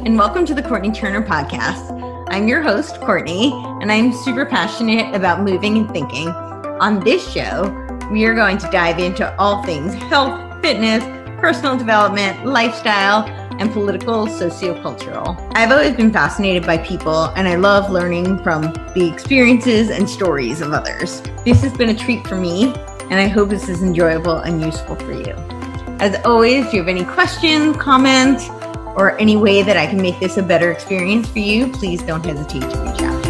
and welcome to the Courtney Turner Podcast. I'm your host, Courtney, and I'm super passionate about moving and thinking. On this show, we are going to dive into all things health, fitness, personal development, lifestyle, and political sociocultural. I've always been fascinated by people, and I love learning from the experiences and stories of others. This has been a treat for me, and I hope this is enjoyable and useful for you. As always, if you have any questions, comments, or any way that I can make this a better experience for you, please don't hesitate to reach out.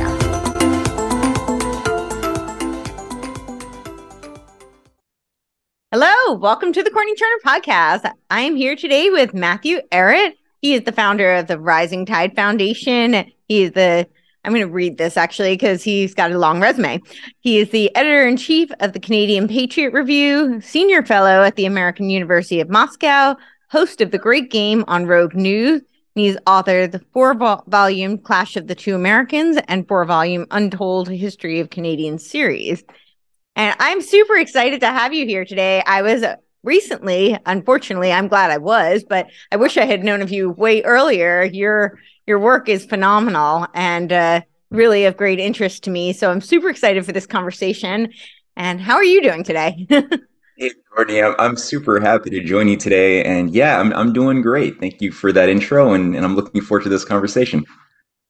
Hello, welcome to the Courtney Turner Podcast. I am here today with Matthew Ehret. He is the founder of the Rising Tide Foundation. I'm going to read this actually because he's got a long resume. He is the editor-in-chief of the Canadian Patriot Review, senior fellow at the American University of Moscow, host of The Great Game on Rogue News. He's authored the 4-volume Clash of the Two Americans and 4-volume Untold History of Canadian series. And I'm super excited to have you here today. I was recently, unfortunately, I'm glad I was, but I wish I had known of you way earlier. Your work is phenomenal and really of great interest to me. So I'm super excited for this conversation. And how are you doing today? Hey, Courtney, I'm super happy to join you today. And yeah, I'm doing great. Thank you for that intro. And I'm looking forward to this conversation.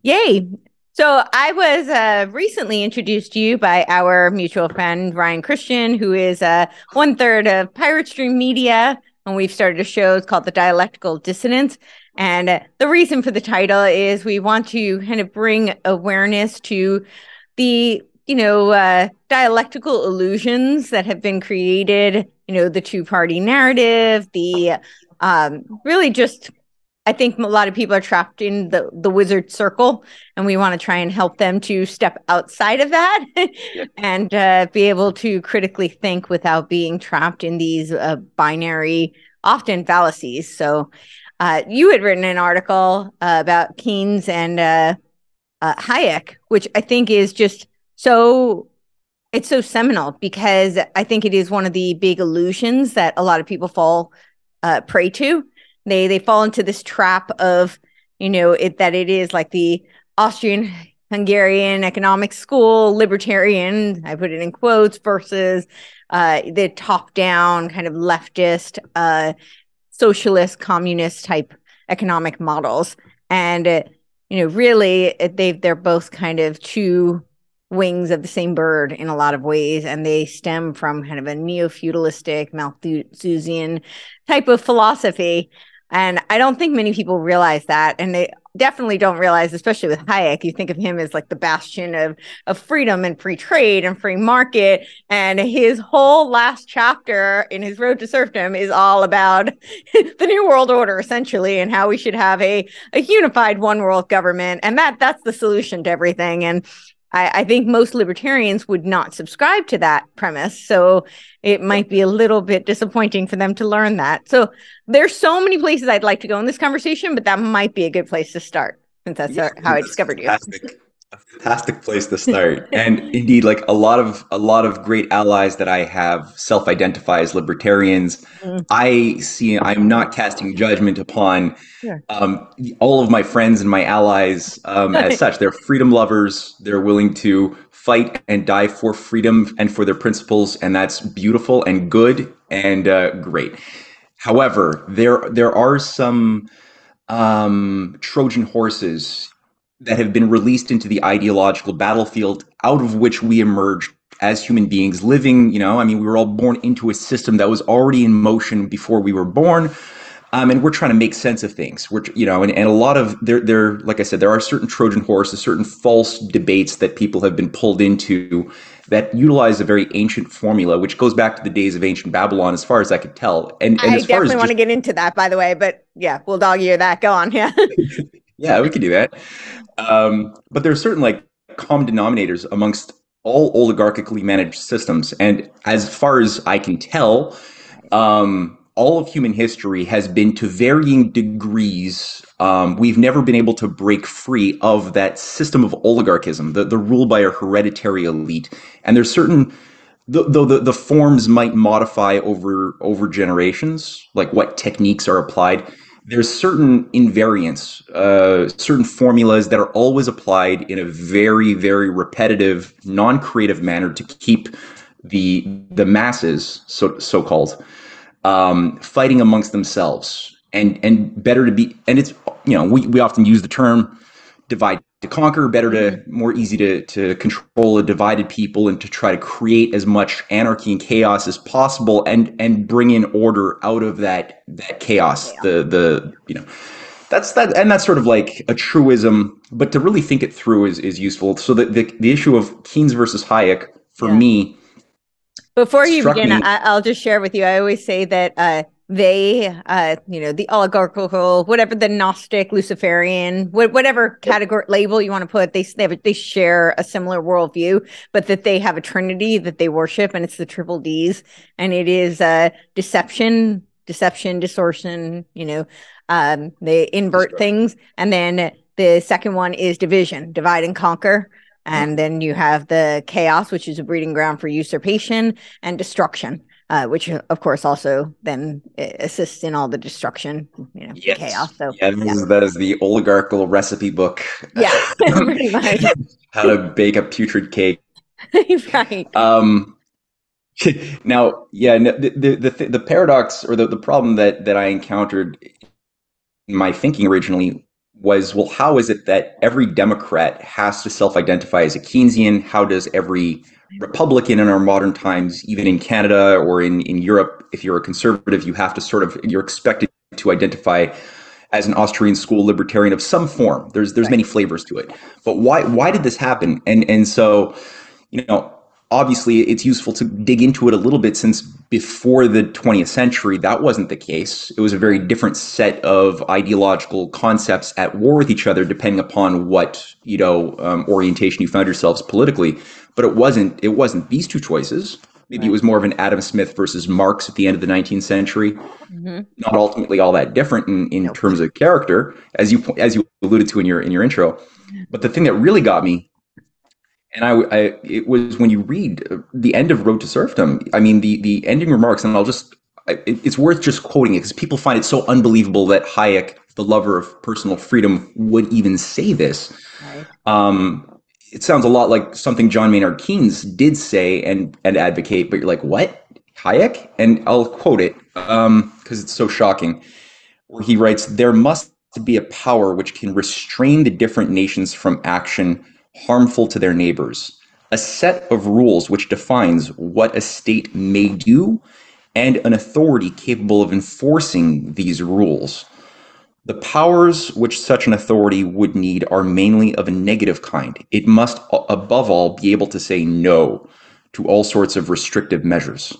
Yay. So I was recently introduced to you by our mutual friend, Ryan Christian, who is 1/3 of Pirate Stream Media. And we've started a show called The Dialectical Dissonance. And the reason for the title is we want to kind of bring awareness to the dialectical illusions that have been created, the two-party narrative, the really just, I think a lot of people are trapped in the wizard circle, and we want to try and help them to step outside of that and be able to critically think without being trapped in these binary, often fallacies. So you had written an article about Keynes and Hayek, which I think is just it's so seminal because I think it is one of the big illusions that a lot of people fall prey to. They fall into this trap of, that it is like the Austrian-Hungarian economic school, libertarian, I put it in quotes, versus the top-down kind of leftist, socialist, communist type economic models. And, really, they're both kind of two wings of the same bird in a lot of ways, and they stem from kind of a neo-feudalistic Malthusian type of philosophy. And I don't think many people realize that, and they definitely don't realize, especially with Hayek, you think of him as like the bastion of freedom and free trade and free market, and his whole last chapter in his Road to Serfdom is all about the New World Order, essentially, and how we should have a unified one world government, and that's the solution to everything. And I think most libertarians would not subscribe to that premise. So it might be a little bit disappointing for them to learn that. So there's so many places I'd like to go in this conversation, but that might be a good place to start, since that's how I discovered you. A fantastic place to start. And indeed, like a lot of great allies that I have self-identify as libertarians. I'm not casting judgment upon all of my friends and my allies as such. They're freedom lovers. They're willing to fight and die for freedom and for their principles, and that's beautiful and good and great. However, there are some Trojan horses that have been released into the ideological battlefield, out of which we emerged as human beings living, we were all born into a system that was already in motion before we were born. And we're trying to make sense of things. And a lot of there, like I said, there are certain Trojan horses, certain false debates that people have been pulled into that utilize a very ancient formula, which goes back to the days of ancient Babylon, as far as I could tell. And I as far definitely as want to get into that, by the way, but yeah, we'll dog ear that. Go on. Yeah. Yeah, we could do that. But there are certain common denominators amongst all oligarchically managed systems. And as far as I can tell, all of human history has been, to varying degrees, we've never been able to break free of that system of oligarchism, the rule by a hereditary elite. And there's certain, though the forms might modify over generations, like what techniques are applied, there's certain invariants, certain formulas that are always applied in a very, very repetitive, non-creative manner to keep the masses, so called, fighting amongst themselves, and better to be. And it's, we often use the term divide to conquer, better to, more easy to control a divided people and to try to create as much anarchy and chaos as possible, and bring in order out of that chaos. That's that, and that's sort of like a truism, but to really think it through is useful. So the issue of Keynes versus Hayek for me. Before you begin, I'll just share with you. I always say that the oligarchical, whatever, the Gnostic, Luciferian, whatever category label you want to put, they share a similar worldview, but that they have a trinity that they worship, and it's the triple D's, and it is deception, distortion. They invert things, and then the second one is division, divide and conquer. And then you have the chaos, which is a breeding ground for usurpation, and destruction, which of course also then assists in all the destruction, yes. Chaos. So that is the oligarchical recipe book. Yeah, pretty much. How to bake a putrid cake. Right. Now, the paradox, or the problem that I encountered in my thinking originally was, well, how is it that every Democrat has to self-identify as a Keynesian? How does every Republican in our modern times, even in Canada or in Europe, if you're a conservative, you have to you're expected to identify as an Austrian school libertarian of some form. There's many flavors to it. But why did this happen? And so, obviously it's useful to dig into it a little bit, since before the 20th century, that wasn't the case. It was a very different set of ideological concepts at war with each other, depending upon what, orientation you found yourselves politically. But it wasn't these two choices. Maybe it was more of an Adam Smith versus Marx at the end of the 19th century. Mm-hmm. Not ultimately all that different in terms of character, as you alluded to in your intro. But the thing that really got me, and it was when you read the end of Road to Serfdom. I mean, the ending remarks, and it's worth just quoting it, because people find it so unbelievable that Hayek, the lover of personal freedom, would even say this. Right. It sounds a lot like something John Maynard Keynes did say and advocate, but you're like, what? Hayek? And I'll quote it because it's so shocking, where he writes, "There must be a power which can restrain the different nations from action harmful to their neighbors, a set of rules which defines what a state may do, and an authority capable of enforcing these rules. The powers which such an authority would need are mainly of a negative kind. It must, above all, be able to say no to all sorts of restrictive measures."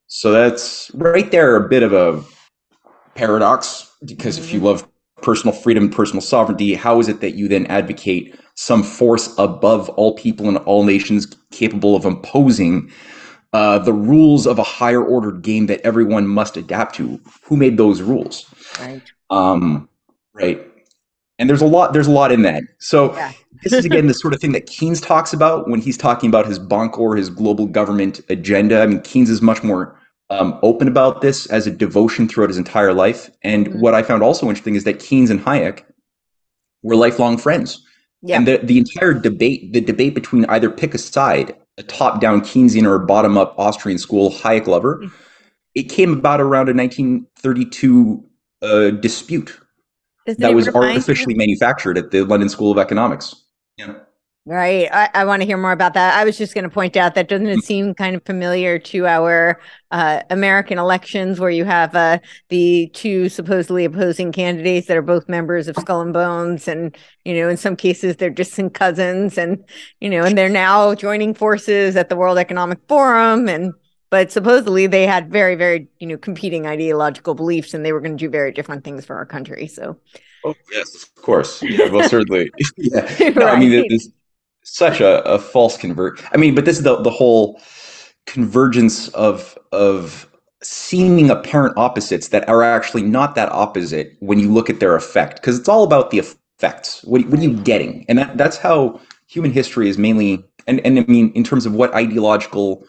So that's right there a bit of a paradox, because if you love personal freedom, personal sovereignty, how is it that you then advocate some force above all people and all nations capable of imposing the rules of a higher order game that everyone must adapt to? Who made those rules? Right. Right. And there's a lot in that. So this is, again, the sort of thing that Keynes talks about when he's talking about his Bancor, his global government agenda. I mean, Keynes is much more open about this as a devotion throughout his entire life. And what I found also interesting is that Keynes and Hayek were lifelong friends. Yeah. And the entire debate, between either pick a side, a top-down Keynesian or a bottom-up Austrian school Hayek lover, it came about around a 1932 dispute that was artificially manufactured at the London School of Economics. Yeah. Right. I want to hear more about that. I was just going to point out that doesn't it seem kind of familiar to our American elections, where you have the two supposedly opposing candidates that are both members of Skull and Bones, and in some cases they're distant cousins, and and they're now joining forces at the World Economic Forum, but supposedly they had very, very competing ideological beliefs, and they were going to do very different things for our country. So, oh yes, of course, yeah, well, certainly, yeah. No, right. I mean, this such a false convert. I mean, but this is the whole convergence of seeming apparent opposites that are actually not that opposite when you look at their effect, because it's all about the effects. What are you getting? And that's how human history is mainly. And I mean, in terms of what ideological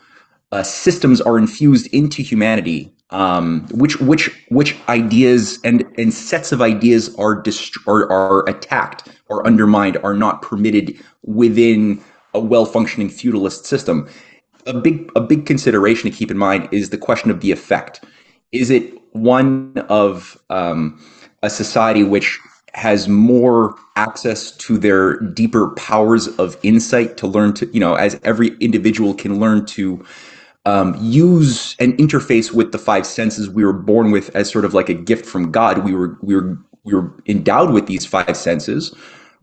systems are infused into humanity, which ideas and sets of ideas are attacked or undermined, are not permitted within a well-functioning feudalist system. A big consideration to keep in mind is the question of the effect. Is it one of a society which has more access to their deeper powers of insight to learn to, as every individual can learn to use and interface with the five senses we were born with as sort of like a gift from God. We were endowed with these five senses,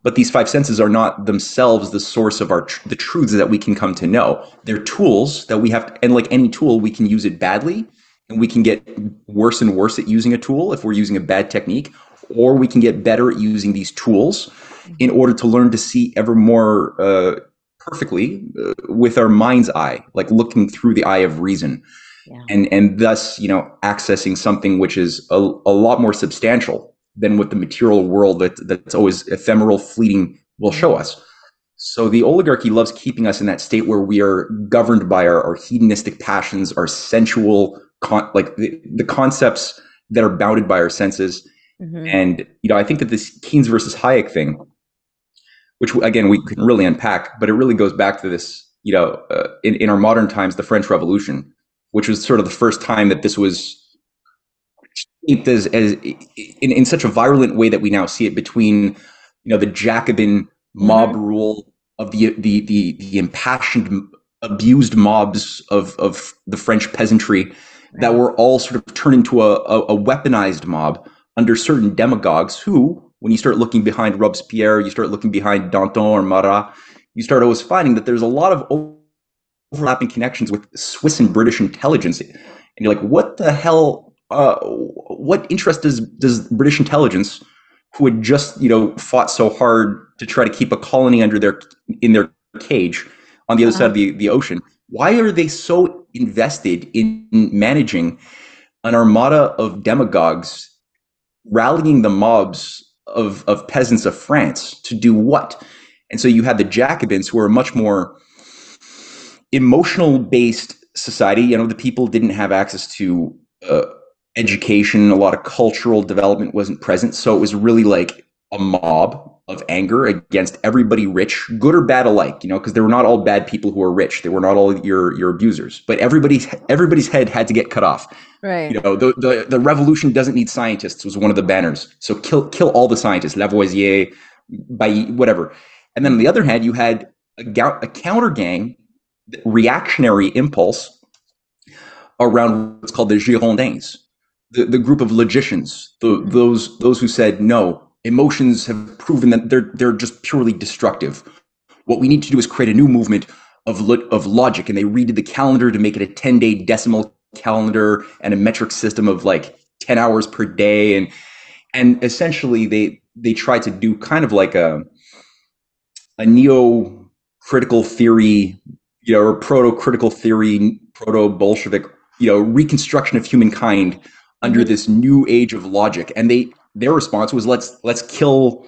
but these five senses are not themselves the source of the truths that we can come to know. They're tools that we have to, and like any tool, we can use it badly, and we can get worse and worse at using a tool if we're using a bad technique, or we can get better at using these tools in order to learn to see ever more perfectly with our mind's eye, like looking through the eye of reason. Yeah. And thus, accessing something which is a lot more substantial than what the material world that's always ephemeral, fleeting will show us. So the oligarchy loves keeping us in that state where we are governed by our hedonistic passions, our sensual, like the concepts that are bounded by our senses. Mm-hmm. And, I think that this Keynes versus Hayek thing, which again, we can really unpack, but it really goes back to this, in our modern times, the French Revolution, which was sort of the first time that this was shaped as in such a virulent way that we now see it between, the Jacobin mob mm-hmm. rule of the impassioned, abused mobs of the French peasantry that were all sort of turned into a weaponized mob under certain demagogues who, when you start looking behind Robespierre, you start looking behind Danton or Marat, you start always finding that there's a lot of overlapping connections with Swiss and British intelligence. And you're like, what the hell, what interest does British intelligence, who had just, fought so hard to try to keep a colony in their cage on the other side of the ocean, why are they so invested in managing an armada of demagogues rallying the mobs of peasants of France to do what? And so you had the Jacobins, who were a much more emotional based society. The people didn't have access to education. A lot of cultural development wasn't present. So it was really like a mob of anger against everybody rich, good or bad alike, because they were not all bad people who were rich. They were not all your abusers, but everybody's head had to get cut off. Right. The revolution doesn't need scientists was one of the banners. So kill all the scientists, Lavoisier, Bailly, whatever. And then on the other hand, you had a counter gang, reactionary impulse around what's called the Girondins, the group of logicians, those who said, no, emotions have proven that they're just purely destructive. What we need to do is create a new movement of logic. And they redid the calendar to make it a 10-day decimal calendar and a metric system of like 10 hours per day. And essentially they tried to do kind of like a neo-critical theory, or proto-critical theory, proto-Bolshevik, reconstruction of humankind under this new age of logic. And their response was, let's kill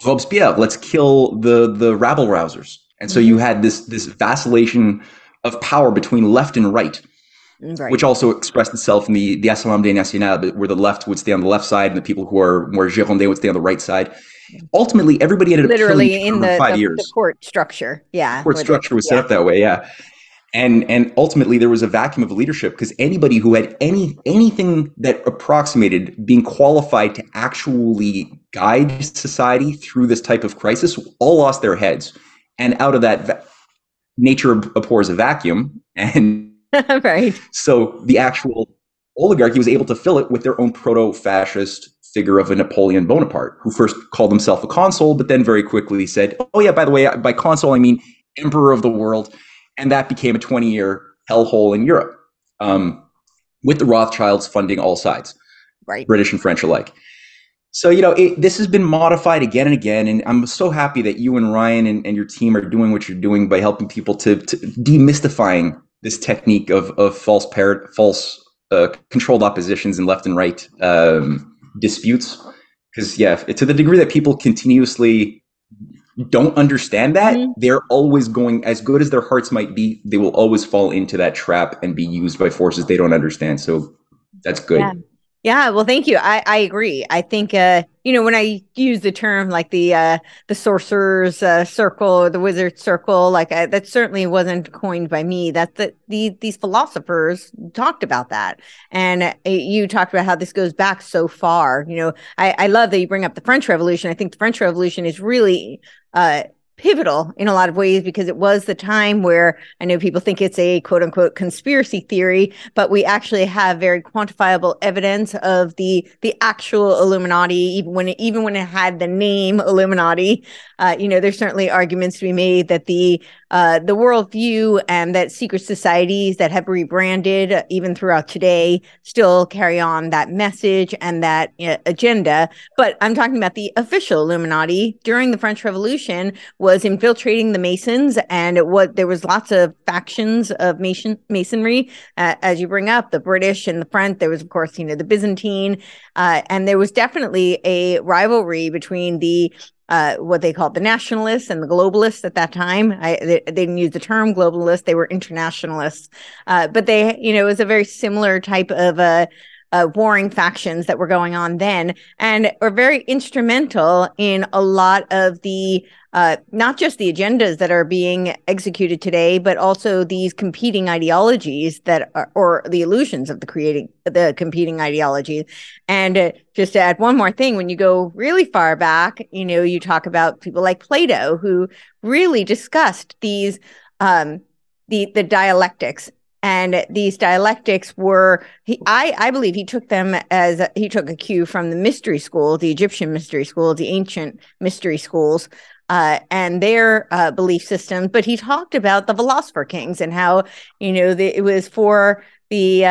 Robespierre, let's kill the rabble rousers. And so you had this vacillation of power between left and right. Right. Which also expressed itself in the Assemblée Nationale, where the left would stay on the left side and the people who are more Girondins would stay on the right side. Ultimately, everybody ended up literally in the 5 years. The court structure. Yeah. The court structure was set up that way. Yeah. And ultimately there was a vacuum of leadership, because anybody who had anything that approximated being qualified to actually guide society through this type of crisis all lost their heads. And out of that, nature abhors a vacuum. And right. So the actual oligarchy was able to fill it with their own proto-fascist figure of a Napoleon Bonaparte, who first called himself a consul, but then very quickly said, oh yeah, by the way, by consul, I mean emperor of the world. And that became a 20-year hellhole in Europe, with the Rothschilds funding all sides, right, British and French alike. So, this has been modified again and again. And I'm so happy that you and Ryan and your team are doing what you're doing by helping people to demystifying this technique of false controlled oppositions and left and right disputes. Because, to the degree that people continuously don't understand that, Mhm. they're always going, as good as their hearts might be, they will always fall into that trap and be used by forces they don't understand. So that's Yeah. good. Yeah, well, thank you. I agree. I think when I use the term like the sorcerer's circle or the wizard circle, that certainly wasn't coined by me. These philosophers talked about that, and you talked about how this goes back so far. I love that you bring up the French Revolution. I think the French Revolution is really pivotal in a lot of ways because it was the time where I know people think it's a quote unquote conspiracy theory, but we actually have very quantifiable evidence of the actual Illuminati, even when it had the name Illuminati. There's certainly arguments to be made that the worldview and that secret societies that have rebranded even throughout today still carry on that message and that agenda. But I'm talking about the official Illuminati during the French Revolution was infiltrating the Masons, and there was lots of factions of Masonry, as you bring up, the British and the French. There was, of course, the Byzantine, and there was definitely a rivalry between the what they called the nationalists and the globalists at that time. They didn't use the term globalist; they were internationalists. But it was a very similar type of warring factions that were going on then, and were very instrumental in a lot of the not just the agendas that are being executed today, but also these competing ideologies or the illusions of the competing ideologies. And just to add one more thing, when you go really far back, you talk about people like Plato, who really discussed these the dialectics. And these dialectics I believe he took a cue from the mystery school, the Egyptian mystery school, the ancient mystery schools, and their belief systems. But he talked about the philosopher kings and how it was for the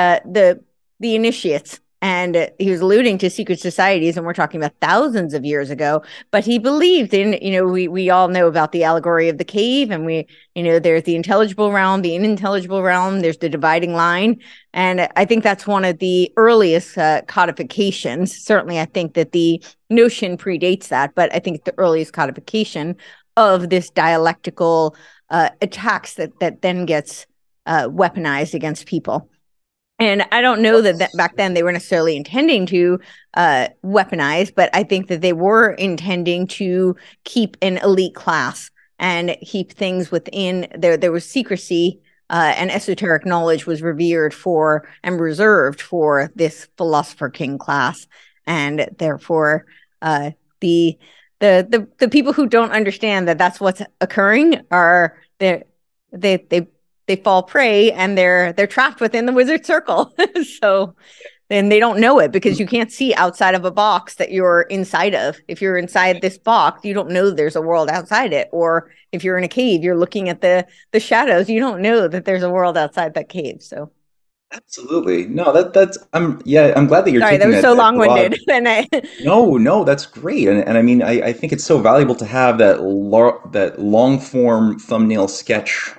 initiates. And he was alluding to secret societies, and we're talking about thousands of years ago. But he believed in, we all know about the allegory of the cave, and there's the intelligible realm, the unintelligible realm, there's the dividing line. And I think that's one of the earliest codifications. Certainly, I think that the notion predates that, but I think the earliest codification of this dialectical attacks that then gets weaponized against people. And I don't know that back then they were necessarily intending to weaponize, but I think that they were intending to keep an elite class and keep things within there. There was secrecy and esoteric knowledge was revered for and reserved for this philosopher king class. And therefore, the people who don't understand that that's what's occurring are they fall prey and they're trapped within the wizard circle. So then they don't know it because you can't see outside of a box that you're inside of. If you're inside this box, you don't know there's a world outside it. Or if you're in a cave, you're looking at the shadows, you don't know that there's a world outside that cave. So Absolutely. No, I'm glad that you're sorry, that taking was that, so that broad. long-winded. And No, that's great. And I mean, I think it's so valuable to have that long form thumbnail sketch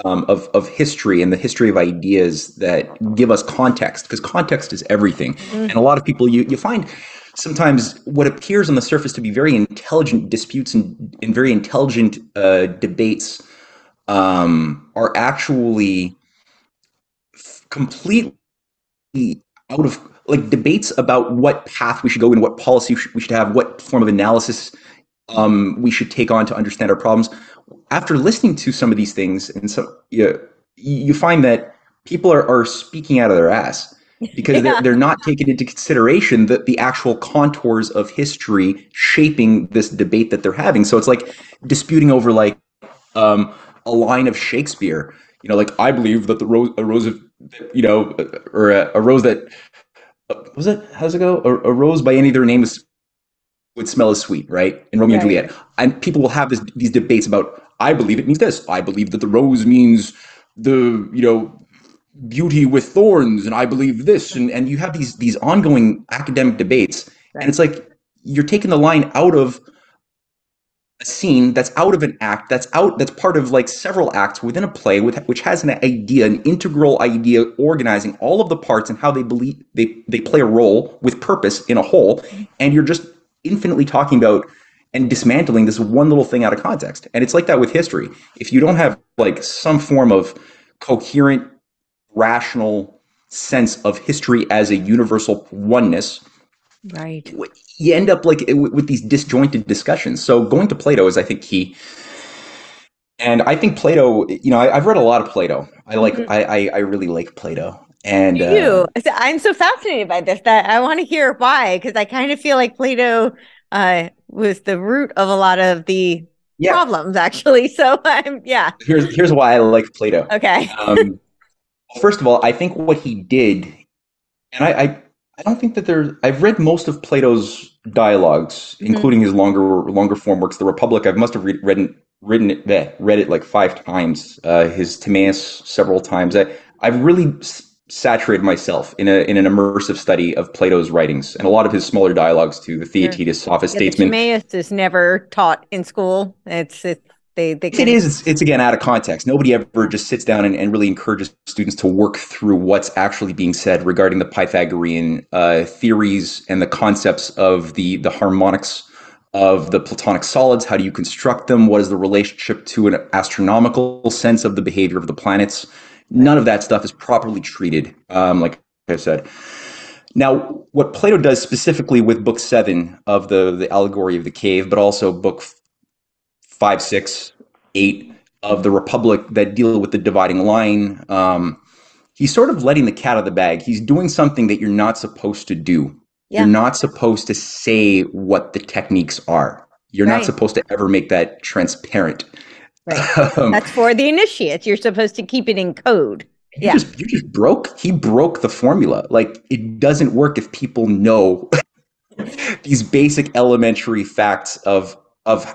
of history and the history of ideas that give us context, because context is everything. And a lot of people, you find sometimes what appears on the surface to be very intelligent disputes and very intelligent debates are actually completely out of, like, debates about what path we should go in, what policy we should have, what form of analysis we should take on to understand our problems. After listening to some of these things, and so you find that people are speaking out of their ass because yeah. they're not taking into consideration the actual contours of history shaping this debate that they're having. So it's like disputing over a line of Shakespeare. Like, I believe that a rose of, or a rose that was it? How does it go? A rose by any other name would smell as sweet, right? In Romeo and Right. Juliet. And people will have these debates about, I believe it means this. I believe that the rose means the, beauty with thorns, and I believe this. And you have these ongoing academic debates. And Right. it's like you're taking the line out of a scene that's out of an act, that's part of like several acts within a play which has an idea, an integral idea, organizing all of the parts and how they believe they play a role with purpose in a whole. And you're just infinitely talking about and dismantling this one little thing out of context. And it's like that with history. If you don't have like some form of coherent, rational sense of history as a universal oneness, Right. you end up like with these disjointed discussions. So going to Plato is, I think, key. And I think Plato, I've read a lot of Plato. Mhm. I really like Plato. And Do you? I'm so fascinated by this that I want to hear why, because I kind of feel like Plato was the root of a lot of the yeah, problems, actually. So yeah. here's why I like Plato. Okay. First of all, I think what he did, and I don't think that I've read most of Plato's dialogues, Mhm. including his longer form works. The Republic, I must have read it like 5 times. His Timaeus several times. I've really saturated myself in an immersive study of Plato's writings and a lot of his smaller dialogues too. The Sure. Theaetetus, Sophist, Yeah, the Statesman. Timaeus is never taught in school. It's they If it kind of is, it's again out of context. Nobody ever just sits down and really encourages students to work through what's actually being said regarding the Pythagorean theories and the concepts of the harmonics of the Platonic solids. How do you construct them? What is the relationship to an astronomical sense of the behavior of the planets? None right. of that stuff is properly treated, like I said. Now, what Plato does specifically with Book 7 of the Allegory of the Cave, but also Book 5, 6, 8 of the Republic that deal with the dividing line. He's sort of letting the cat out of the bag. He's doing something that you're not supposed to do. You're Yeah. not supposed to say what the techniques are. You're not Right. supposed to ever make that transparent. Right. um, That's for the initiates. You're supposed to keep it in code. Yeah. you just broke. He broke the formula. Like it doesn't work if people know these basic elementary facts of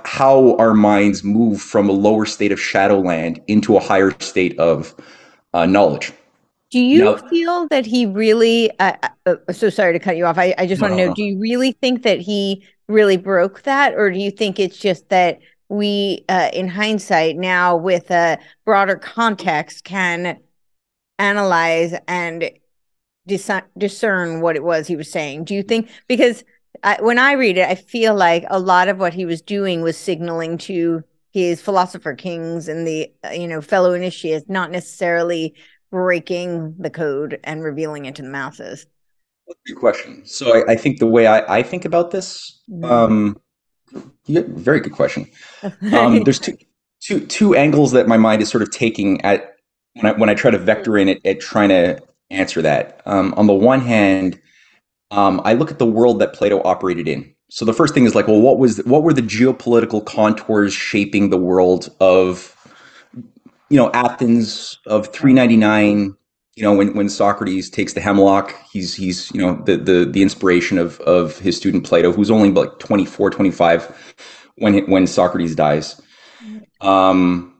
how our minds move from a lower state of shadowland into a higher state of knowledge. Do you Now, feel that he really, so sorry to cut you off. I just no, want to no, know, no. do you really think that he really broke that? Or do you think it's just that we, in hindsight, now with a broader context, can analyze and discern what it was he was saying? Do you think, because when I read it, I feel like a lot of what he was doing was signaling to his philosopher kings and the, fellow initiates, not necessarily breaking the code and revealing it to the masses. Good question. So I think the way I think about this, Mhm. yeah, very good question. There's two angles that my mind is sort of taking at when I try to vector in at trying to answer that. On the one hand, I look at the world that Plato operated in. So the first thing is like, well, what were the geopolitical contours shaping the world of Athens of Right. 399? When Socrates takes the hemlock, he's the inspiration of his student Plato, who's only like 24, 25 when Socrates dies. Um,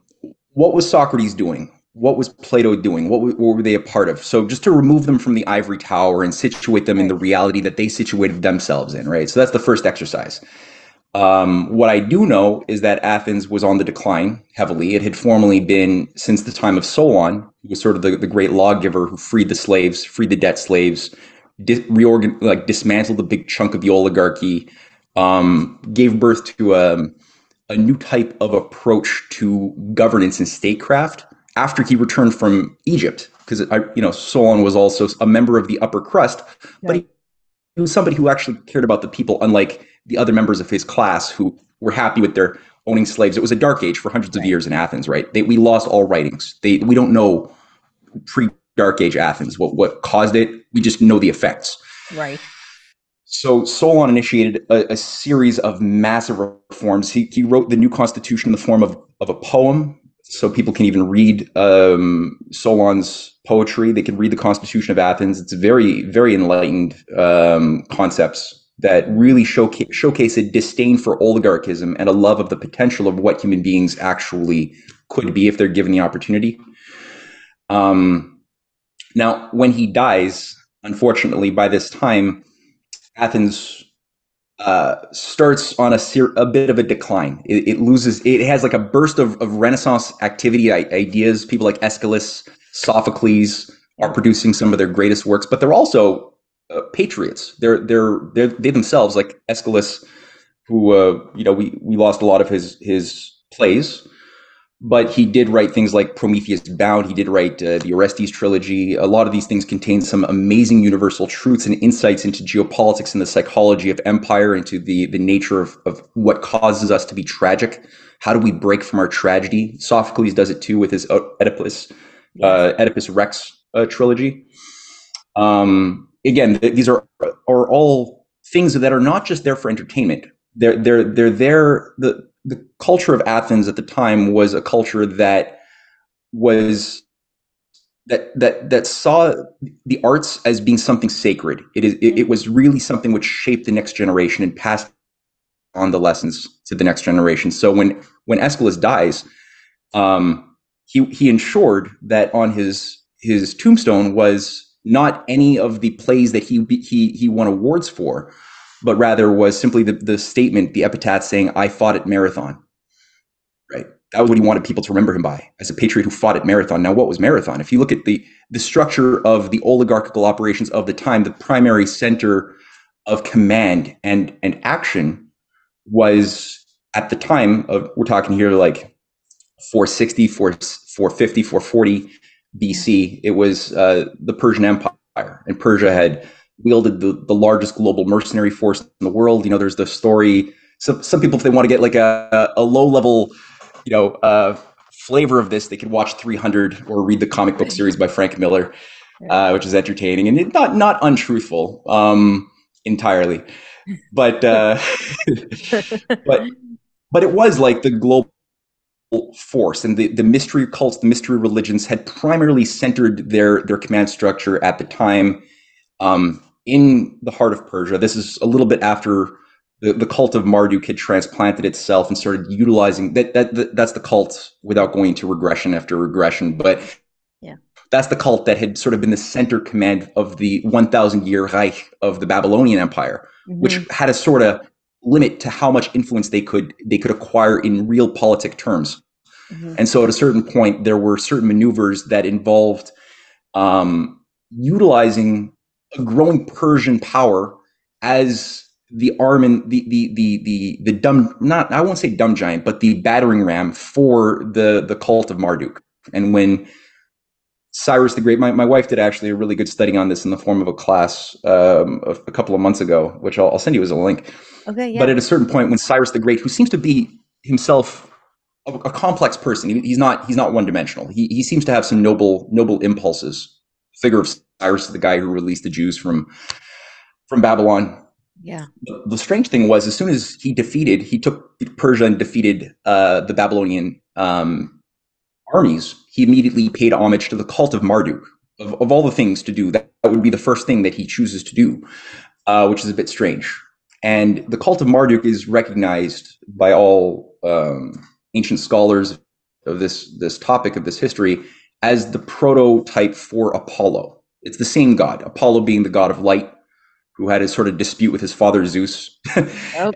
what was Socrates doing? What was Plato doing? What were they a part of? So just to remove them from the ivory tower and situate them in the Right. reality that they situated themselves in, right? So that's the first exercise. What I do know is that Athens was on the decline heavily. It had formerly been, since the time of Solon, who was sort of the great lawgiver who freed the slaves, freed the debt slaves, dismantled a big chunk of the oligarchy, gave birth to a new type of approach to governance and statecraft after he returned from Egypt. Because Solon was also a member of the upper crust, but Right. he was somebody who actually cared about the people, unlike the other members of his class who were happy with their owning slaves. It was a dark age for hundreds of Right. years in Athens, right? We lost all writings. We don't know pre-dark age Athens what caused it. We just know the effects. Right. So Solon initiated a series of massive reforms. He wrote the new constitution in the form of a poem, so people can even read Solon's poetry. They can read the Constitution of Athens. It's very, very enlightened concepts that really showcase a disdain for oligarchism and a love of the potential of what human beings actually could be if they're given the opportunity. Now, when he dies, unfortunately, by this time, Athens starts on a bit of a decline. It loses. It has like a burst of Renaissance activity, ideas. People like Aeschylus, Sophocles are Yeah. producing some of their greatest works, but they're also patriots. They themselves, like Aeschylus, who we lost a lot of his plays, but he did write things like Prometheus Bound. He did write the Orestes trilogy. A lot of these things contain some amazing universal truths and insights into geopolitics and the psychology of empire, into the nature of what causes us to be tragic. How do we break from our tragedy? Sophocles does it too with his Oedipus Rex trilogy. Again, these are all things that are not just there for entertainment. They're there. The culture of Athens at the time was a culture that saw the arts as being something sacred. It was really something which shaped the next generation and passed on the lessons to the next generation. So when Aeschylus dies, he ensured that on his tombstone was not any of the plays that he won awards for, but rather was simply the statement, the epitaph saying, "I fought at Marathon." Right? That was what he wanted people to remember him by, as a patriot who fought at Marathon. Now, what was Marathon? If you look at the structure of the oligarchical operations of the time, the primary center of command and action was, at the time of, we're talking here like 460, 450, 440 BC, it was the Persian Empire, and Persia had wielded the largest global mercenary force in the world. There's the story. Some people, if they want to get like a low level, flavor of this, they could watch 300 or read the comic book series by Frank Miller, which is entertaining and not untruthful entirely, but but it was like the global force, and the mystery cults, the mystery religions had primarily centered their command structure at the time in the heart of Persia. This is a little bit after the cult of Marduk had transplanted itself and started utilizing that's the cult, without going to regression after regression, but that's the cult that had sort of been the center command of the 1,000-year Reich of the Babylonian Empire, which had a sort of limit to how much influence they could acquire in real politic terms. And so at a certain point, there were certain maneuvers that involved utilizing a growing Persian power as the arm and the dumb, not, I won't say dumb giant, but the battering ram for the cult of Marduk. And when Cyrus the Great, my wife did actually a really good study on this in the form of a class a couple of months ago, which I'll send you as a link. Okay, yeah. But at a certain point, when Cyrus the Great, who seems to be himself a complex person, he's not one dimensional. He seems to have some noble impulses. Figure of Cyrus, the guy who released the Jews from Babylon. Yeah. The strange thing was, as soon as he took Persia and defeated the Babylonian armies, he immediately paid homage to the cult of Marduk. Of all the things to do, that would be the first thing that he chooses to do, which is a bit strange. And the cult of Marduk is recognized by all ancient scholars of this topic, of this history, as the prototype for Apollo. It's the same god, Apollo being the god of light, who had a sort of dispute with his father Zeus,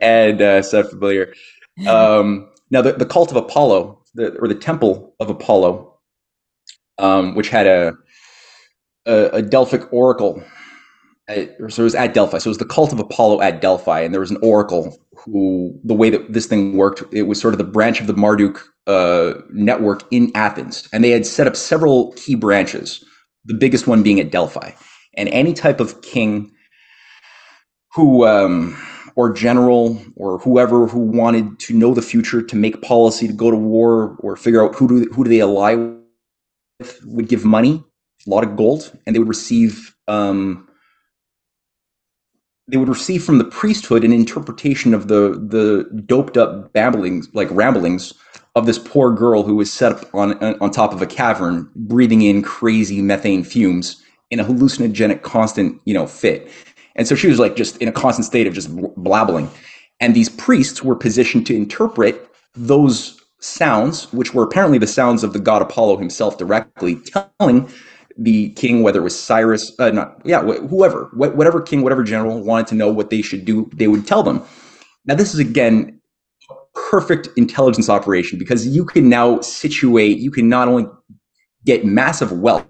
and so familiar. Now, the cult of Apollo, or the temple of Apollo, which had a Delphic oracle. So it was at Delphi. So it was the cult of Apollo at Delphi, and there was an oracle who, the way that this thing worked, it was sort of the branch of the Marduk network in Athens, and they had set up several key branches, the biggest one being at Delphi. And any type of king who or general or whoever who wanted to know the future, to make policy, to go to war, or figure out who do they ally with, would give money, a lot of gold, and they would receive from the priesthood an interpretation of the doped up ramblings of this poor girl who was set up on top of a cavern, breathing in crazy methane fumes in a hallucinogenic constant fit. And so she was like just in a constant state of just blabbling. And these priests were positioned to interpret those sounds, which were apparently the sounds of the god Apollo himself directly, telling the king, whether it was Cyrus, whatever king, whatever general wanted to know what they should do, they would tell them. Now, this is, again, perfect intelligence operation, because you can now you can not only get massive wealth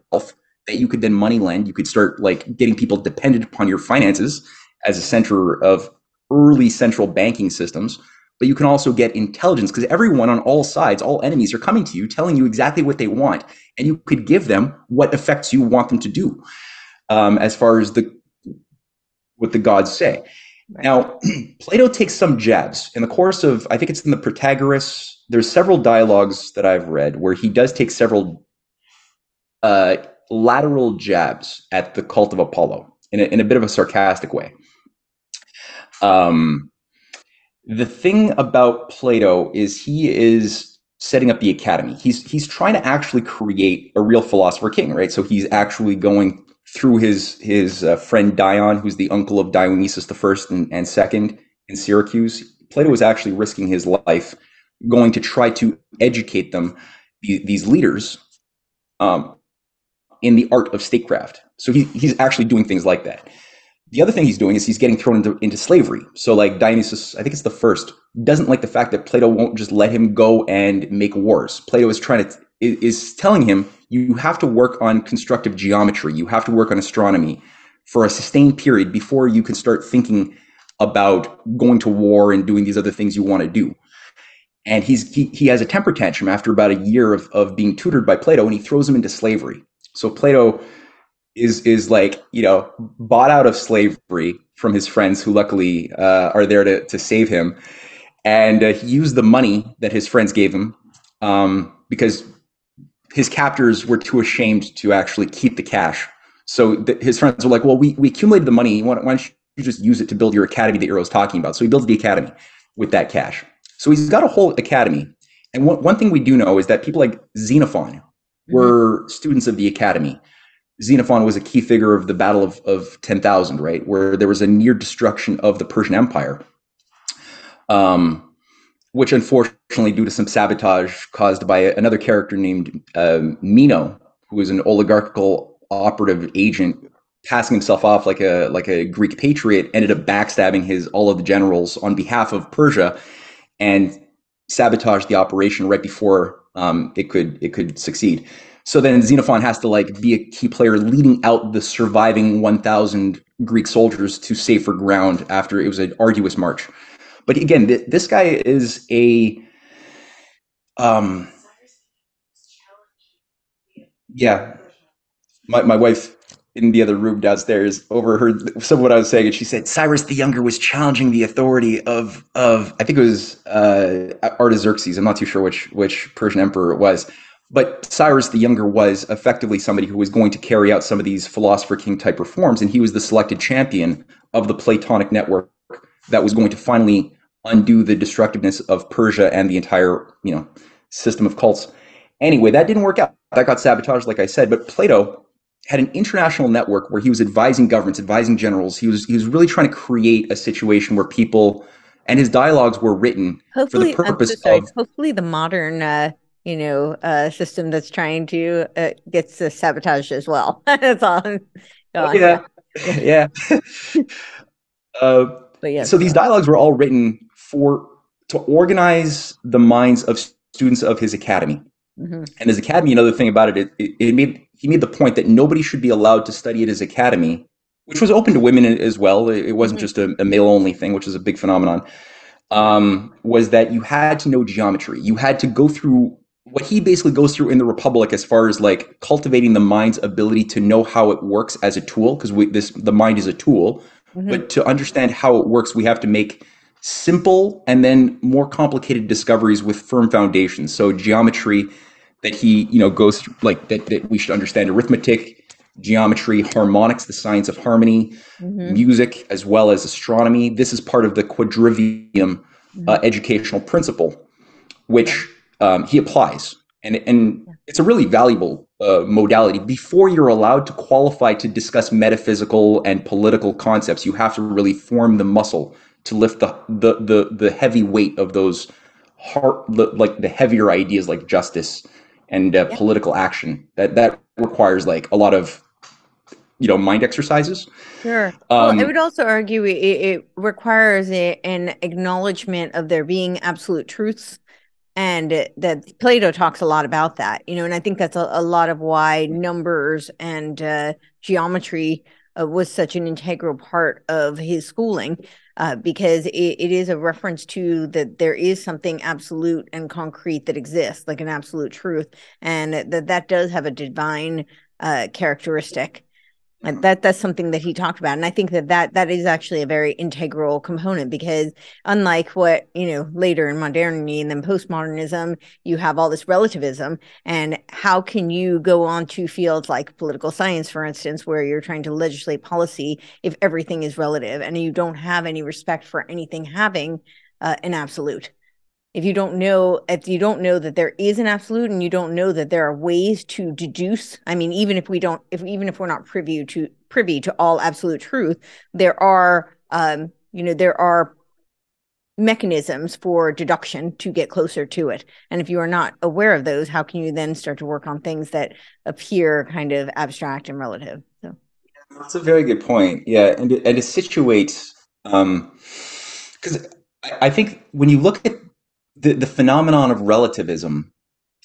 that you could then money lend, you could start like getting people dependent upon your finances as a center of early central banking systems, but you can also get intelligence because everyone on all sides, all enemies are coming to you, telling you exactly what they want. And you could give them what effects you want them to do, as far as what the gods say. Right. Now, Plato takes some jabs in the course of, I think it's in the Protagoras. There's several dialogues that I've read where he does take several lateral jabs at the cult of Apollo in a bit of a sarcastic way. The thing about Plato is he is setting up the academy. He's trying to actually create a real philosopher king, right? So he's actually going through his friend Dion, who's the uncle of Dionysius the First and II in Syracuse. Plato was actually risking his life going to try to educate them, these leaders, in the art of statecraft. So he's actually doing things like that. The other thing he's doing is he's getting thrown into slavery. So like Dionysius, I think it's the First, doesn't like the fact that Plato won't just let him go and make wars. Plato is telling him, you have to work on constructive geometry. You have to work on astronomy for a sustained period before you can start thinking about going to war and doing these other things you want to do. And he has a temper tantrum after about a year of being tutored by Plato, and he throws him into slavery. So Plato is like, bought out of slavery from his friends who luckily are there to save him. And he used the money that his friends gave him because his captors were too ashamed to actually keep the cash. So his friends were like, well, we accumulated the money. Why don't you just use it to build your academy that Eero was talking about? So he builds the academy with that cash. So he's got a whole academy. And one thing we do know is that people like Xenophon were students of the academy. Xenophon was a key figure of the Battle of 10,000, right? Where there was a near destruction of the Persian Empire, which unfortunately, due to some sabotage caused by another character named Meno, who was an oligarchical operative agent, passing himself off like a Greek patriot, ended up backstabbing all of the generals on behalf of Persia, and sabotaged the operation right before it could succeed. So then Xenophon has to be a key player leading out the surviving 1,000 Greek soldiers to safer ground after it was an arduous march. But again, this guy is yeah. My wife in the other room downstairs overheard some of what I was saying, and she said Cyrus the Younger was challenging the authority of I think it was Artaxerxes. I'm not too sure which Persian emperor it was. But Cyrus the Younger was effectively somebody who was going to carry out some of these philosopher king type reforms, and he was the selected champion of the Platonic network that was going to finally undo the destructiveness of Persia and the entire system of cults. Anyway, that didn't work out. That got sabotaged, like I said. But Plato had an international network where he was advising governments, advising generals. He was really trying to create a situation where people, and his dialogues were written for the purpose of hopefully the modern system that's trying to gets sabotaged as well. That's all. Yeah. But yeah. So these dialogues were all written to organize the minds of students of his academy. And his academy, another thing about it, he made the point that nobody should be allowed to study at his academy, which was open to women as well. It wasn't just a male-only thing, which is a big phenomenon. Was that you had to know geometry. You had to go through what he basically goes through in the Republic as far as cultivating the mind's ability to know how it works as a tool, because the mind is a tool. But to understand how it works, we have to make simple and then more complicated discoveries with firm foundations. So geometry that he goes through, that we should understand: arithmetic, geometry, harmonics, the science of harmony, music, as well as astronomy. This is part of the quadrivium educational principle, which he applies, and it's a really valuable modality. Before you're allowed to qualify to discuss metaphysical and political concepts, you have to really form the muscle to lift the heavy weight of those the heavier ideas like justice and political action. That requires a lot of mind exercises. Sure. Well, I would also argue it requires an acknowledgement of there being absolute truths. And that Plato talks a lot about that, and I think that's a lot of why numbers and geometry was such an integral part of his schooling. because it is a reference to that there is something absolute and concrete that exists, like an absolute truth, and that does have a divine characteristic. And that's something that he talked about. And I think that is actually a very integral component, because unlike what, later in modernity and then postmodernism, you have all this relativism. And how can you go on to fields like political science, for instance, where you're trying to legislate policy, if everything is relative and you don't have any respect for anything having an absolute? If you don't know that there is an absolute, and you don't know that there are ways to deduce, I mean, even if we're not privy to all absolute truth, there are mechanisms for deduction to get closer to it. And if you are not aware of those, how can you then start to work on things that appear kind of abstract and relative? So That's a very good point. Yeah, and to situate, because I think when you look at the phenomenon of relativism,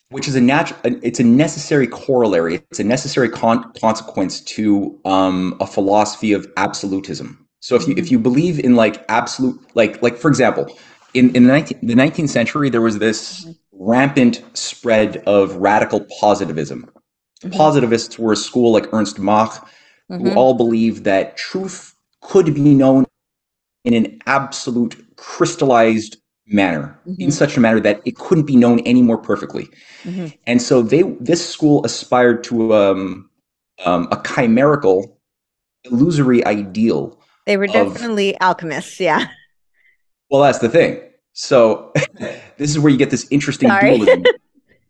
which is it's a necessary corollary, it's a necessary consequence to a philosophy of absolutism. So if you believe in like absolute, like for example, in the 19th century, there was this rampant spread of radical positivism. Positivists were a school like Ernst Mach, who all believed that truth could be known in an absolute crystallized manner, in such a manner that it couldn't be known any more perfectly. And so this school aspired to a chimerical, illusory ideal. They were definitely alchemists, yeah. Well, that's the thing. So this is where you get this interesting dualism.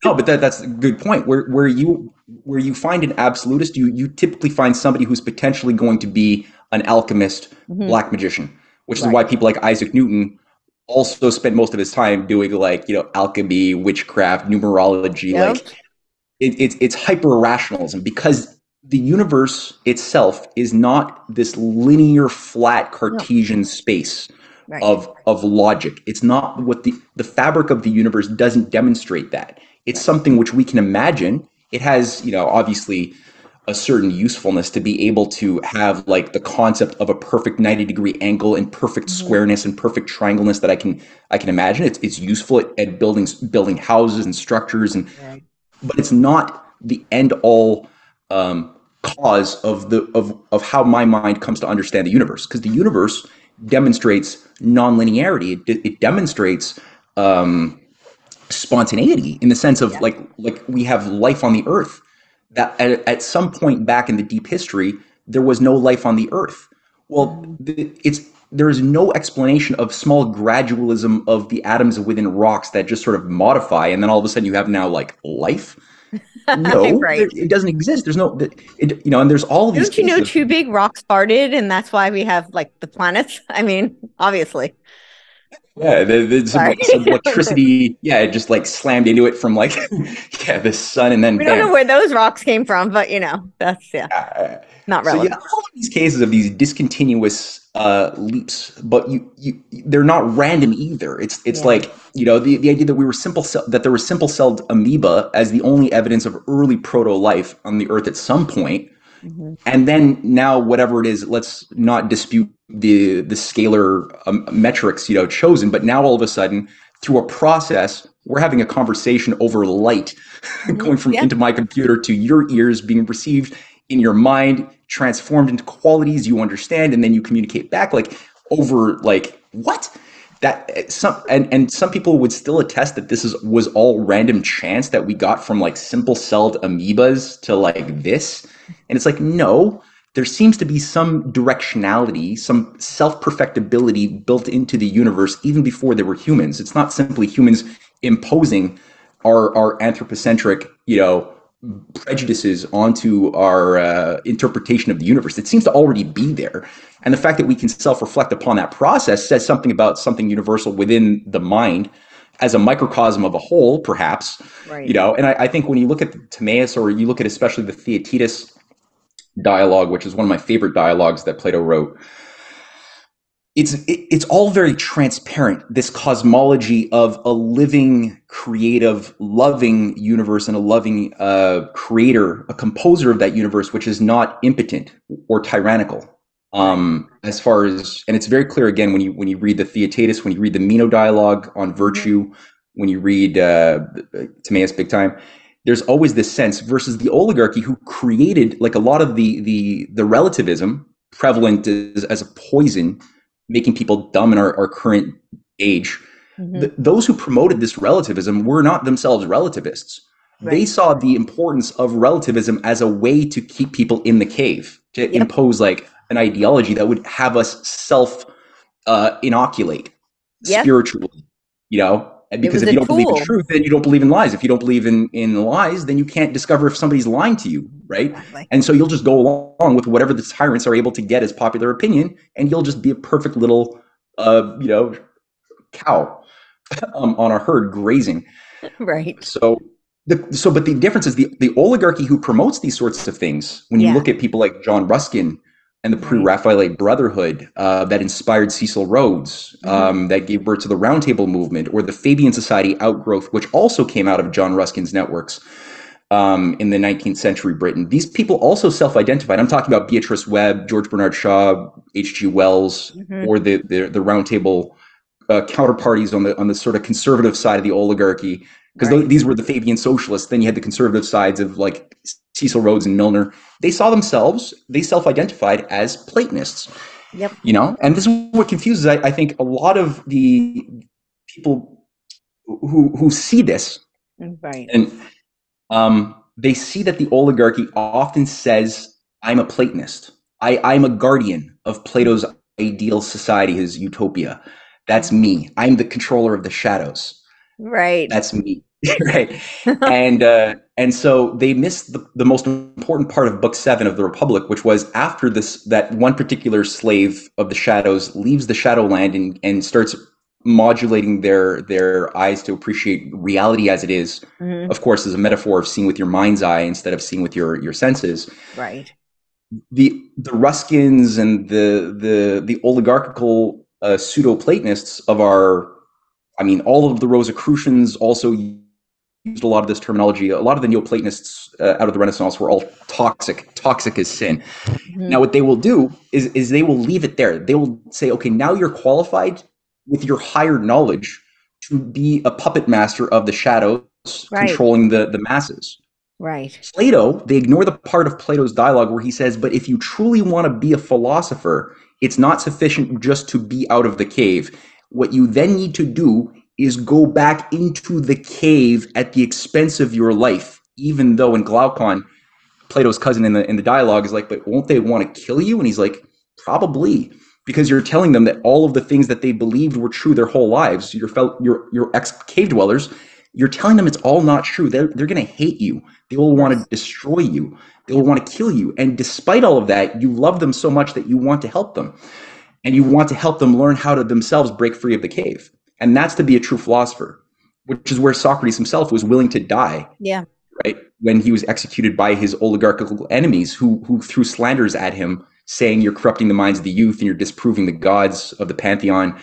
No, but that's a good point. Where you find an absolutist, you typically find somebody who's potentially going to be an alchemist, black magician, which is why people like Isaac Newton also spent most of his time doing alchemy, witchcraft, numerology. Like it's hyper rationalism, because the universe itself is not this linear, flat Cartesian space of logic. It's not what the fabric of the universe doesn't demonstrate that. It's something which we can imagine. It has, obviously a certain usefulness to be able to have like the concept of a perfect 90-degree angle and perfect squareness and perfect triangleness that I can imagine. It's useful at building houses and structures, but it's not the end all cause of how my mind comes to understand the universe, because the universe demonstrates nonlinearity. It demonstrates spontaneity, in the sense of like we have life on the earth, that at some point back in the deep history, there was no life on the earth. Well, there is no explanation of small gradualism of the atoms within rocks that just sort of modify, and then all of a sudden you have now like life. No, it doesn't exist. There's no, and there's all of these. Don't you know two big rocks parted, and that's why we have like the planets? I mean, obviously. Yeah, there's some electricity. Yeah, it just like slammed into it from like the sun, and then we don't know where those rocks came from, but that's not relevant. So you have all of these cases of these discontinuous leaps, but they're not random either. It's like the idea that there were simple-celled amoeba as the only evidence of early proto-life on the Earth at some point. And then now, whatever it is, let's not dispute the scalar metrics chosen, but now all of a sudden, through a process, we're having a conversation over light going from into my computer to your ears, being received in your mind, transformed into qualities you understand, and then you communicate back over what? That some people would still attest that this was all random chance, that we got from simple-celled amoebas to this. And it's no, there seems to be some directionality, some self-perfectibility built into the universe even before there were humans. It's not simply humans imposing our anthropocentric, prejudices onto our interpretation of the universe. It seems to already be there. And the fact that we can self-reflect upon that process says something about something universal within the mind as a microcosm of a whole, perhaps. Right. And I think when you look at the Timaeus, or you look at especially the Theaetetus dialogue, which is one of my favorite dialogues that Plato wrote, it's all very transparent, this cosmology of a living, creative, loving universe, and a loving creator, a composer of that universe, which is not impotent or tyrannical. Right. As far as, and it's very clear again when you read the Theaetetus, when you read the Meno dialogue on Mhm. virtue, when you read Timaeus Big Time, there's always this sense versus the oligarchy who created like a lot of the relativism prevalent as a poison, making people dumb in our current age. Mhm. Those who promoted this relativism were not themselves relativists. They Right. saw the importance of relativism as a way to keep people in the cave, to Yep. impose like an ideology that would have us self inoculate Yep. spiritually, you know? And It because was if a you don't believe in tool. truth, then you don't believe in lies. If you don't believe in lies, then you can't discover if somebody's lying to you, right? Exactly. And so you'll just go along with whatever the tyrants are able to get as popular opinion, and you'll just be a perfect little, cow on a herd grazing. Right. So but the difference is the oligarchy who promotes these sorts of things. When you Yeah. look at people like John Ruskin and the Right. Pre-Raphaelite Brotherhood that inspired Cecil Rhodes, Hmm. that gave birth to the Round Table movement, or the Fabian Society outgrowth, which also came out of John Ruskin's networks in the 19th century Britain. These people also self-identified. I'm talking about Beatrice Webb, George Bernard Shaw, H.G. Wells, Hmm. or the Round Table counterparties on the sort of conservative side of the oligarchy, because Right. these were the Fabian socialists. Then you had the conservative sides of like Cecil Rhodes and Milner. They saw themselves, they self-identified as Platonists, Yep. you know. And this is what confuses, I think, a lot of the people who see this, Right. and they see that the oligarchy often says, "I'm a Platonist. I'm a guardian of Plato's ideal society, his utopia. That's Mhm. me. I'm the controller of the shadows. Right. That's me." Right. And so they miss the most important part of book 7 of the Republic, which was after this, that one particular slave of the shadows leaves the Shadowland and starts modulating their eyes to appreciate reality as it is, Hmm. of course, as a metaphor of seeing with your mind's eye instead of seeing with your senses. Right. The Ruskins and the oligarchical pseudo Platonists of our, I mean, all of the Rosicrucians also used a lot of this terminology. A lot of the Neoplatonists out of the Renaissance were all toxic as sin. Hmm. Now, what they will do is they will leave it there. They will say, okay, now you're qualified with your higher knowledge to be a puppet master of the shadows, Right. controlling the masses. Right. Plato, they ignore the part of Plato's dialogue where he says, but if you truly want to be a philosopher, it's not sufficient just to be out of the cave. What you then need to do is go back into the cave at the expense of your life. Even though in Glaucon, Plato's cousin in the dialogue is like, but won't they want to kill you? And he's like, probably, because you're telling them that all of the things that they believed were true their whole lives, your ex cave dwellers, you're telling them it's all not true. They're going to hate you. They will want to Yes. destroy you. They will Yep. want to kill you. And despite all of that, you love them so much that you want to help them, and you want to help them learn how to themselves break free of the cave. And that's to be a true philosopher, which is where Socrates himself was willing to die, Yeah. right? When he was executed by his oligarchical enemies who threw slanders at him, saying you're corrupting the minds of the youth and you're disproving the gods of the pantheon.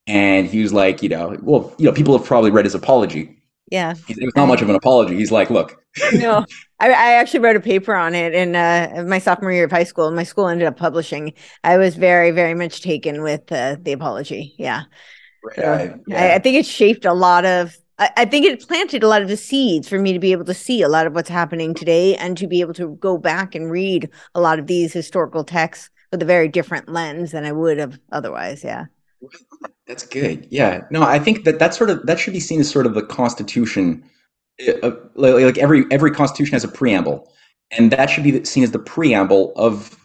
And he was like, people have probably read his apology. Yeah. It was not much I of an apology. He's like, look, no. I actually wrote a paper on it in my sophomore year of high school. My school ended up publishing. I was very, very much taken with the apology. Yeah. So I yeah, think it shaped a lot of, I think it planted a lot of the seeds for me to be able to see a lot of what's happening today and to be able to go back and read a lot of these historical texts with a very different lens than I would have otherwise. Yeah. that's good. Yeah, no, I think that should be seen as sort of the Constitution. Like every Constitution has a preamble, and that should be seen as the preamble of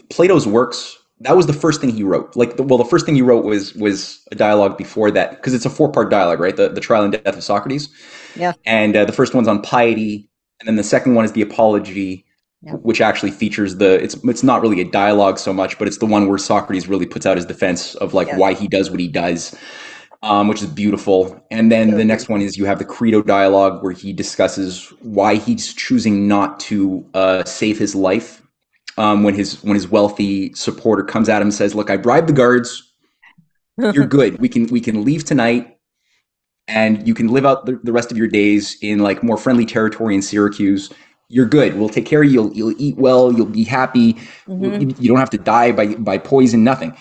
Plato's works. That was the first thing he wrote. The first thing he wrote was a dialogue before that, because it's a 4-part dialogue, right? The trial and death of Socrates, Yeah. and the first one's on piety, and then the second one is the apology, Yeah. which actually features it's not really a dialogue so much, but it's the one where Socrates really puts out his defense of like Yes. why he does what he does, which is beautiful. And then So the next one beautiful. is you have the Credo dialogue where he discusses why he's choosing not to save his life when his wealthy supporter comes at him and says, "Look, I bribed the guards. You're good. We can leave tonight, and you can live out the rest of your days in like more friendly territory in Syracuse. you're good. We'll take care of you. You'll eat well. You'll be happy. Mm-hmm. You don't have to die by poison. Nothing.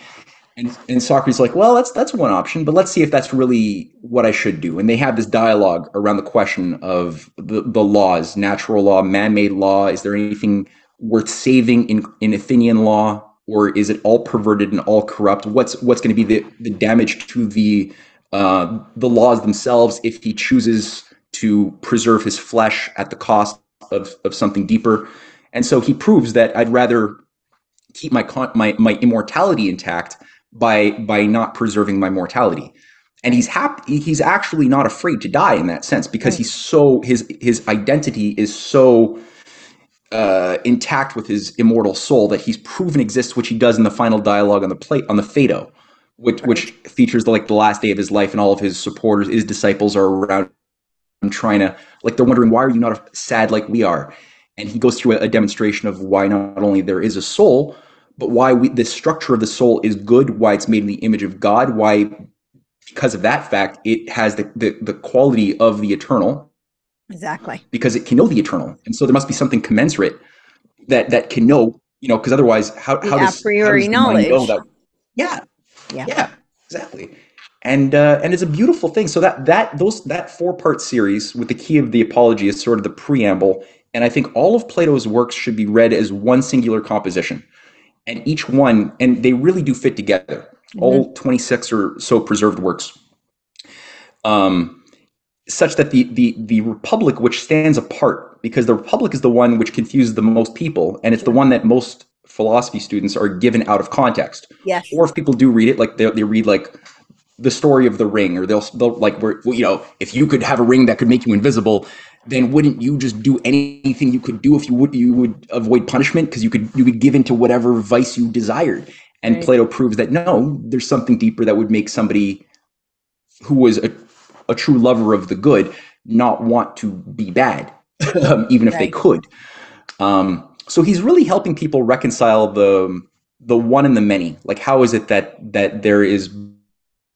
And Socrates is like, well, that's one option, but let's see if that's really what I should do. And they have this dialogue around the question of the laws, natural law, man-made law. Is there anything worth saving in Athenian law, or is it all perverted and all corrupt? What's going to be the damage to the laws themselves if he chooses to preserve his flesh at the cost of something deeper? And so he proves that I'd rather keep my immortality intact by not preserving my mortality. And he's happy. He's actually not afraid to die in that sense because he's so his identity is so intact with his immortal soul that he's proven exists, which he does in the final dialogue on the Phaedo, which features the last day of his life, and all of his supporters, his disciples, are around him trying to, like, they're wondering, why are you not sad like we are? And he goes through a demonstration of why not only there is a soul, but why the structure of the soul is good, why it's made in the image of God, why, because of that fact, it has the quality of the eternal. Exactly. Because it can know the eternal. And so there must be something commensurate that can know, because otherwise, how does the mind know that? Yeah, exactly. And it's a beautiful thing. So that 4-part series with the Key of the Apology is sort of the preamble. And I think all of Plato's works should be read as one singular composition. And each one, and they really do fit together. Mm-hmm. All 26 or so preserved works. Such that the Republic, which stands apart, because the Republic is the one which confuses the most people, and it's the one that most philosophy students are given out of context. Yes. Or if people do read it, like they read like the story of the ring, or they'll like, if you could have a ring that could make you invisible, then wouldn't you just do anything you could do if you would avoid punishment, because you could give into whatever vice you desired. And right. Plato proves that no, there's something deeper that would make somebody who was a true lover of the good not want to be bad, even if they could. So he's really helping people reconcile the one and the many. Like, how is it that there is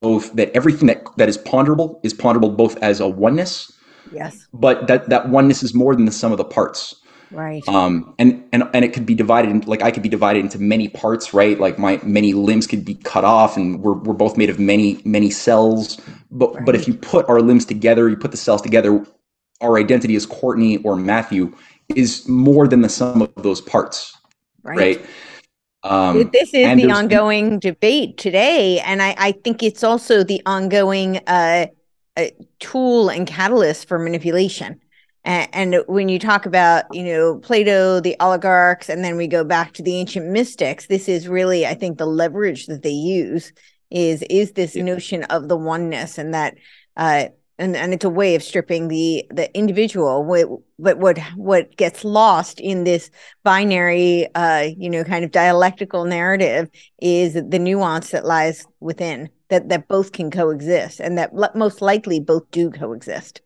both, that everything that is ponderable both as a oneness, yes, but that oneness is more than the sum of the parts. Right. And it could be divided into, like, I could be divided into many parts, right? Like my many limbs could be cut off, and we're both made of many cells. But if you put our limbs together, you put the cells together, our identity as Courtney or Matthew is more than the sum of those parts, right? This is the ongoing debate today, and I think it's also the ongoing tool and catalyst for manipulation. And when you talk about, Plato, the oligarchs, and then we go back to the ancient mystics, this is really, I think, the leverage that they use is this notion of the oneness, and that and it's a way of stripping the individual. But what gets lost in this binary, kind of dialectical narrative is the nuance that lies within, that both can coexist, and that most likely both do coexist.